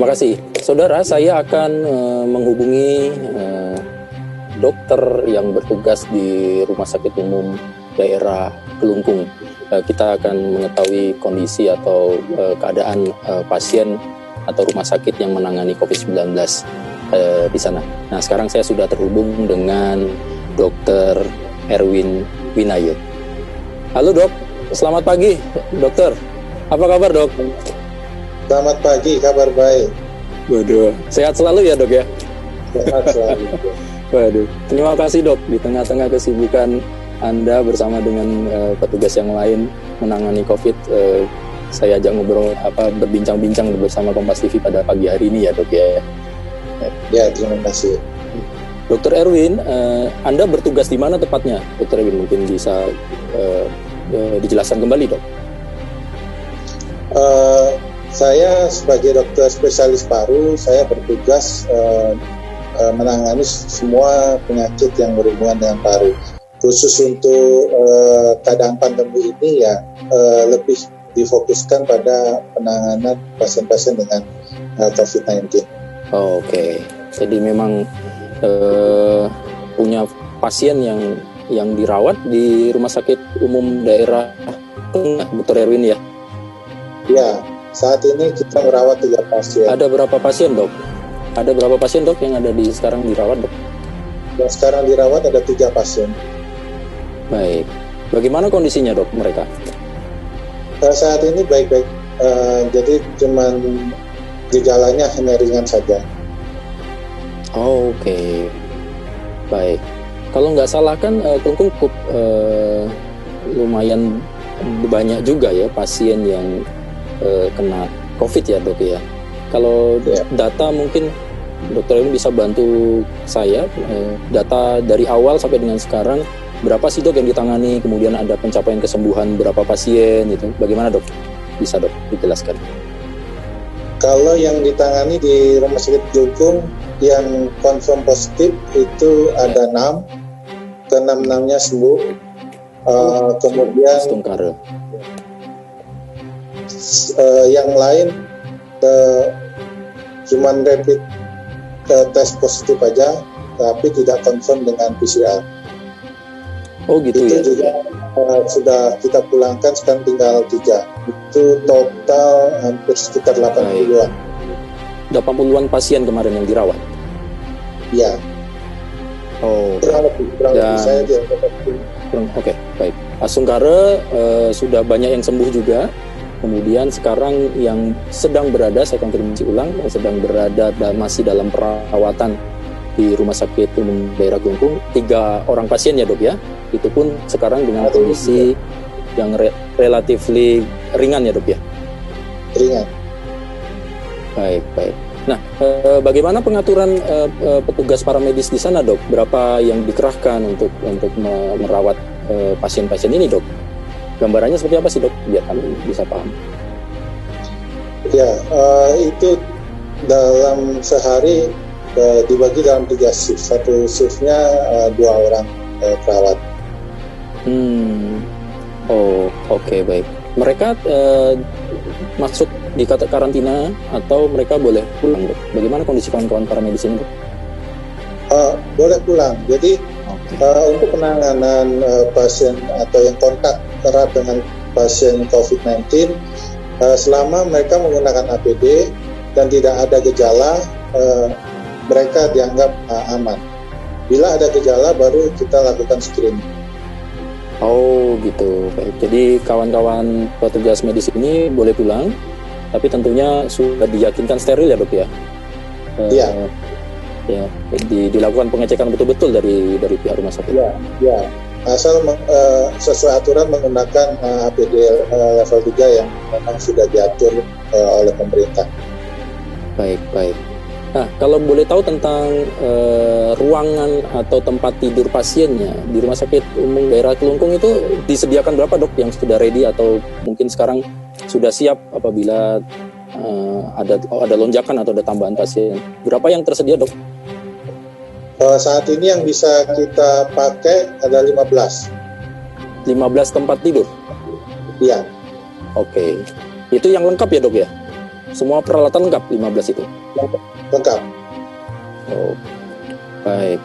Terima kasih. Saudara, saya akan menghubungi dokter yang bertugas di Rumah Sakit Umum Daerah Kelungkung. Kita akan mengetahui kondisi atau keadaan pasien atau rumah sakit yang menangani COVID-19 di sana. Nah, sekarang saya sudah terhubung dengan Dr. Erwin Winayo. Halo dok, selamat pagi dokter. Apa kabar dok? Selamat pagi, kabar baik. Waduh, sehat selalu ya dok ya? Sehat selalu. Waduh, terima kasih dok. Di tengah-tengah kesibukan Anda bersama dengan petugas yang lain menangani COVID, saya ajak berbincang-bincang bersama Kompas TV pada pagi hari ini ya dok ya. Ya, terima kasih. Dokter Erwin, Anda bertugas di mana tepatnya? Dokter Erwin mungkin bisa dijelaskan kembali dok. Saya sebagai dokter spesialis paru, saya bertugas menangani semua penyakit yang berhubungan dengan paru. Khusus untuk keadaan pandemi ini ya lebih difokuskan pada penanganan pasien-pasien dengan COVID-19. Oke. Jadi memang punya pasien yang dirawat di Rumah Sakit Umum Daerah Tengah, Dr. Erwin ya? Ya, saat ini kita merawat 3 pasien. Ada berapa pasien dok? Ada berapa pasien dok yang sekarang dirawat dok? Yang sekarang dirawat ada 3 pasien. Baik. Bagaimana kondisinya dok mereka? Saat ini baik-baik. Jadi cuman gejalanya hanya ringan saja. Oke. Baik. Kalau nggak salah kan Kelungkung lumayan banyak juga ya pasien yang kena COVID ya dok ya. Kalau data mungkin dokter ini bisa bantu saya, data dari awal sampai dengan sekarang berapa sih dok yang ditangani, kemudian ada pencapaian kesembuhan berapa pasien gitu, bagaimana dok? Bisa dok dijelaskan? Kalau yang ditangani di Rumah Sakit Kelungkung yang confirm positif itu ada 6, ke-6-nya sembuh. Kemudian yang lain cuman rapid tes positif aja, tapi tidak confirm dengan PCR. Oh gitu itu ya. Juga sudah kita pulangkan, sekarang tinggal 3. Itu total hampir sekitar 80-an. 80-an pasien kemarin yang dirawat? Iya. Oh. Kurang lebih saya Oke, baik. Asungkara sudah banyak yang sembuh juga. Kemudian sekarang yang sedang berada, saya konfirmasi ulang, yang sedang berada masih dalam perawatan di Rumah Sakit Umum Daerah Kelungkung 3 orang pasien ya dok ya. Itu pun sekarang dengan kondisi yang relatif ringan ya dok ya. Ringan. Baik. Nah, bagaimana pengaturan petugas paramedis di sana dok? Berapa yang dikerahkan untuk merawat pasien-pasien ini dok? Gambarannya seperti apa sih dok? Biar kami bisa paham. Ya, itu dalam sehari dibagi dalam 3 shift. Satu shiftnya 2 orang perawat. Oh, oke, baik. Mereka masuk di karantina atau mereka boleh pulang dok? Bagaimana kondisi kawan-kawan paramedis ini dok? Boleh pulang. Jadi untuk penanganan pasien atau yang kontak erat dengan pasien COVID-19, selama mereka menggunakan APD dan tidak ada gejala, mereka dianggap aman. Bila ada gejala, baru kita lakukan screening. Oh gitu, baik. Jadi kawan-kawan petugas medis ini boleh pulang, tapi tentunya sudah diyakinkan steril ya dok ya? Iya. Ya, dilakukan pengecekan betul-betul dari pihak rumah sakit. Iya. Asal sesuai aturan menggunakan APD level 3 yang memang sudah diatur oleh pemerintah. Baik. Nah, kalau boleh tahu tentang ruangan atau tempat tidur pasiennya di Rumah Sakit Umum Daerah Kelungkung itu disediakan berapa dok yang sudah ready atau mungkin sekarang sudah siap apabila ada lonjakan atau ada tambahan pasien? Berapa yang tersedia dok? Saat ini yang bisa kita pakai ada 15. 15 tempat tidur? Iya. Oke. Itu yang lengkap ya dok ya? Semua peralatan lengkap 15 itu? Lengkap. Oh, baik.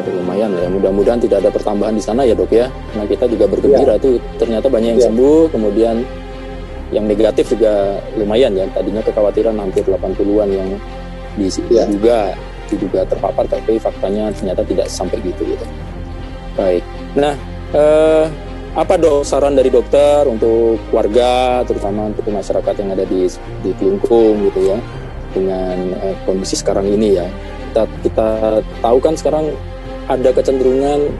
Lumayan ya. Mudah-mudahan tidak ada pertambahan di sana ya dok ya. Nah kita juga bergembira tuh ternyata banyak yang sembuh, kemudian yang negatif juga lumayan ya. Tadinya kekhawatiran hampir 80-an yang diduga terpapar, tapi faktanya ternyata tidak sampai gitu. Baik. Nah, apa dok saran dari dokter untuk warga, terutama untuk masyarakat yang ada di Kelungkung gitu ya, dengan kondisi sekarang ini ya. Kita tahu kan sekarang ada kecenderungan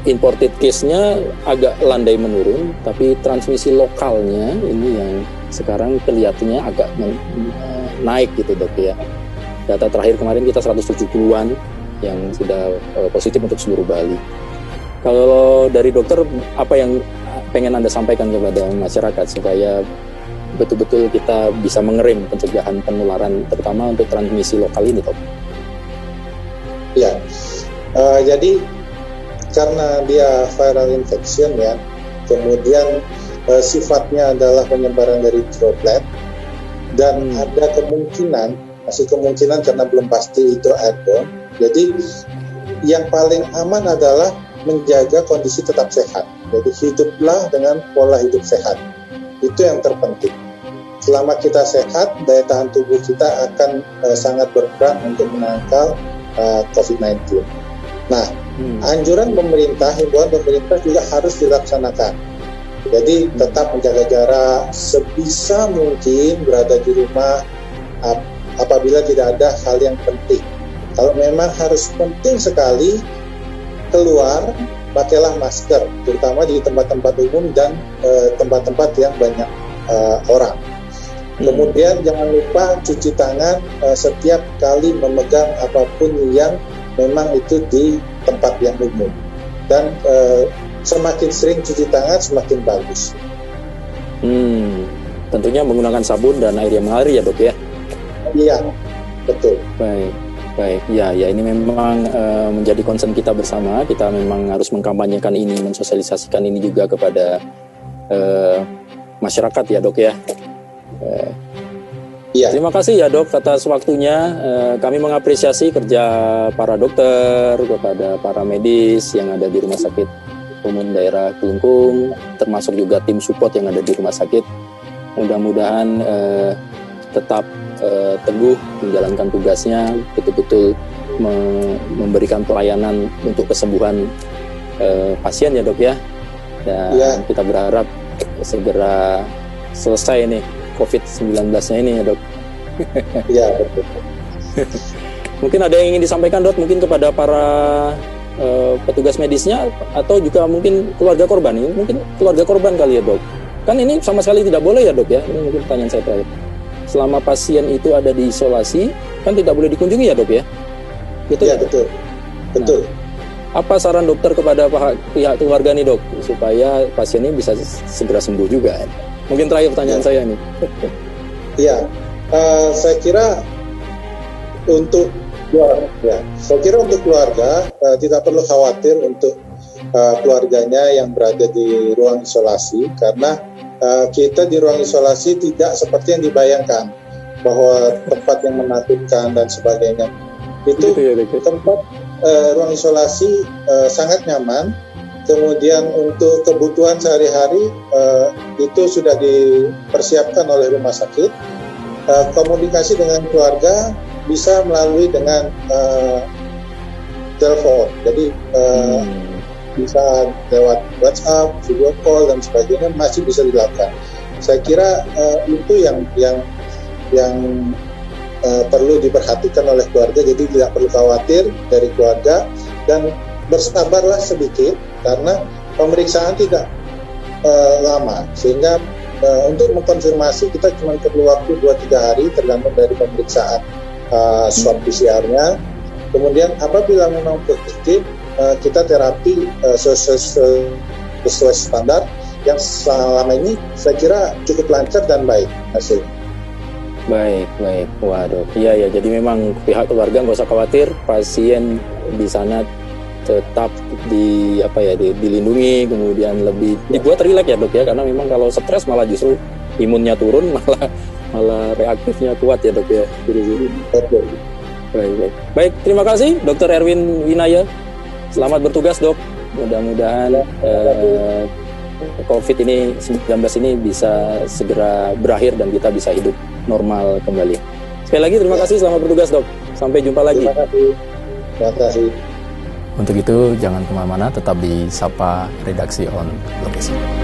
imported case-nya agak landai menurun, tapi transmisi lokalnya ini yang sekarang kelihatannya agak naik gitu dok ya. Data terakhir kemarin kita 170-an yang sudah positif untuk seluruh Bali. Kalau dari dokter, apa yang pengen Anda sampaikan kepada masyarakat supaya betul-betul kita bisa mengerem pencegahan penularan, terutama untuk transmisi lokal ini, Dok? Ya, jadi karena dia viral infection ya, kemudian sifatnya adalah penyebaran dari droplet, dan ada masih kemungkinan karena belum pasti itu airborne. Jadi yang paling aman adalah menjaga kondisi tetap sehat. Jadi hiduplah dengan pola hidup sehat. Itu yang terpenting. Selama kita sehat, daya tahan tubuh kita akan sangat berperan untuk menangkal COVID-19. Nah, anjuran pemerintah, himbauan pemerintah juga harus dilaksanakan. Jadi tetap menjaga jarak, sebisa mungkin berada di rumah apabila tidak ada hal yang penting. Kalau memang harus penting sekali keluar, pakailah masker, terutama di tempat-tempat umum dan tempat-tempat yang banyak orang. Kemudian jangan lupa cuci tangan setiap kali memegang apapun yang memang itu di tempat yang umum. Dan semakin sering cuci tangan semakin bagus. Tentunya menggunakan sabun dan air yang mengalir ya dok ya? Iya, betul. Baik, ya ini memang menjadi concern kita bersama. Kita memang harus mengkampanyekan ini, mensosialisasikan ini juga kepada masyarakat ya dok ya. Terima kasih ya dok atas waktunya. Kami mengapresiasi kerja para dokter, kepada para medis yang ada di Rumah Sakit Umum Daerah Kelungkung, termasuk juga tim support yang ada di rumah sakit. Mudah-mudahan tetap teguh menjalankan tugasnya, betul-betul memberikan pelayanan untuk kesembuhan pasien ya dok ya. Dan kita berharap segera selesai nih COVID-19-nya ini ya dok. Iya betul. Mungkin ada yang ingin disampaikan dok, mungkin kepada para petugas medisnya atau juga mungkin keluarga korban ini, mungkin keluarga korban kali ya dok. Kan ini sama sekali tidak boleh ya dok ya. Ini mungkin pertanyaan saya terakhir. Selama pasien itu ada di isolasi, kan tidak boleh dikunjungi ya dok ya? Gitu ya, betul. Betul. Nah, apa saran dokter kepada pihak keluarga nih dok, supaya pasien ini bisa segera sembuh juga? Mungkin terakhir pertanyaan saya nih. Iya, saya kira untuk keluarga tidak perlu khawatir untuk keluarganya yang berada di ruang isolasi, karena kita di ruang isolasi tidak seperti yang dibayangkan bahwa tempat yang menakutkan dan sebagainya. Itu tempat ruang isolasi sangat nyaman. Kemudian untuk kebutuhan sehari-hari itu sudah dipersiapkan oleh rumah sakit. Komunikasi dengan keluarga bisa melalui dengan telepon. Jadi bisa lewat WhatsApp, video call dan sebagainya masih bisa dilakukan. Saya kira itu yang perlu diperhatikan oleh keluarga. Jadi tidak perlu khawatir dari keluarga dan bersabarlah sedikit karena pemeriksaan tidak lama, sehingga untuk mengkonfirmasi kita cuma perlu waktu 2-3 hari tergantung dari pemeriksaan swab PCR-nya. Kemudian apabila memang positif, kita terapi sesuai standar yang selama ini saya kira cukup lancar dan baik hasilnya. Baik. Waduh, iya. Jadi memang pihak keluarga nggak usah khawatir, pasien di sana tetap dilindungi, kemudian lebih dibuat rileks ya dok ya, karena memang kalau stres malah justru imunnya turun, malah reaktifnya kuat ya dok ya. Betul. Baik, terima kasih Dr. Erwin Winaya. Selamat bertugas dok. Mudah-mudahan COVID-19 ini bisa segera berakhir dan kita bisa hidup normal kembali. Sekali lagi terima kasih, selamat bertugas dok. Sampai jumpa lagi. Terima kasih. Terima kasih. Untuk itu jangan kemana-mana, tetap di Sapa Redaksi on Location.